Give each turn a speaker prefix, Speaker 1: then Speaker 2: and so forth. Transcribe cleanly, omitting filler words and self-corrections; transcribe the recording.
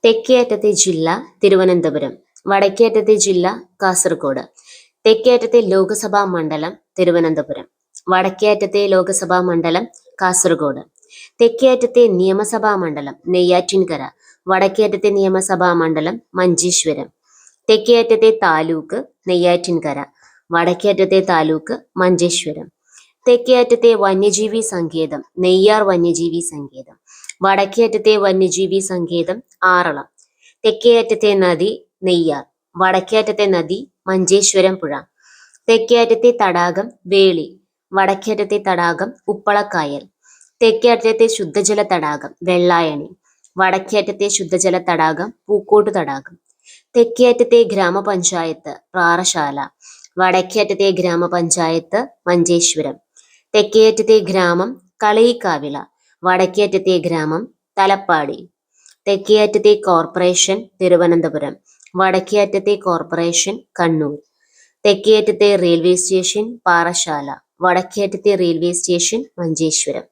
Speaker 1: തെക്കേ അറ്റത്തെ ജില്ല തിരുവനന്തപുരം, വടക്കേ അറ്റത്തെ ജില്ല കാസർഗോഡ്. തെക്കേ അറ്റത്തെ ലോക്സഭാ മണ്ഡലം തിരുവനന്തപുരം, വടക്കേ അറ്റത്തെ ലോക്സഭാ മണ്ഡലം കാസർഗോഡ്. തെക്കേ അറ്റത്തെ നിയമസഭാ മണ്ഡലം നെയ്യാറ്റിൻകര, വടക്കേ അറ്റത്തെ നിയമസഭാ മണ്ഡലം മഞ്ചേശ്വരം. തെക്കേ അറ്റത്തെ താലൂക്ക് നെയ്യാറ്റിൻകര, വടക്കേ അറ്റത്തെ താലൂക്ക് മഞ്ചേശ്വരം. തെക്കേ അറ്റത്തെ വന്യജീവി സങ്കേതം നെയ്യാർ വന്യജീവി സങ്കേതം, വടക്കേ അറ്റത്തെ വന്യജീവി സങ്കേതം ആറളം. തെക്കേ അറ്റത്തെ നദി നെയ്യാർ, വടക്കേ അറ്റത്തെ നദി മഞ്ചേശ്വരം പുഴ. തെക്കേ അറ്റത്തെ തടാകം വേളി, വടക്കേ അറ്റത്തെ തടാകം ഉപ്പളക്കായൽ. തെക്കേ അറ്റത്തെ ശുദ്ധജല തടാകം വെള്ളായണി, വടക്കേ അറ്റത്തെ ശുദ്ധജല തടാകം പൂക്കോട്ട് തടാകം. തെക്കേ അറ്റത്തെ ഗ്രാമപഞ്ചായത്ത് പാറശാല, വടക്കേ അറ്റത്തെ ഗ്രാമപഞ്ചായത്ത് മഞ്ചേശ്വരം. തെക്കേ അറ്റത്തെ ഗ്രാമം കളയിക്കാവിള, വടക്കേ അറ്റത്തെ ഗ്രാമം തലപ്പാടി. തെക്കേ അറ്റത്തെ കോർപ്പറേഷൻ തിരുവനന്തപുരം, വടക്കേ അറ്റത്തെ കോർപ്പറേഷൻ കണ്ണൂർ. തെക്കേ അറ്റത്തെ റെയിൽവേ സ്റ്റേഷൻ പാറശാല, വടക്കേ അറ്റത്തെ റെയിൽവേ സ്റ്റേഷൻ മഞ്ചേശ്വരം.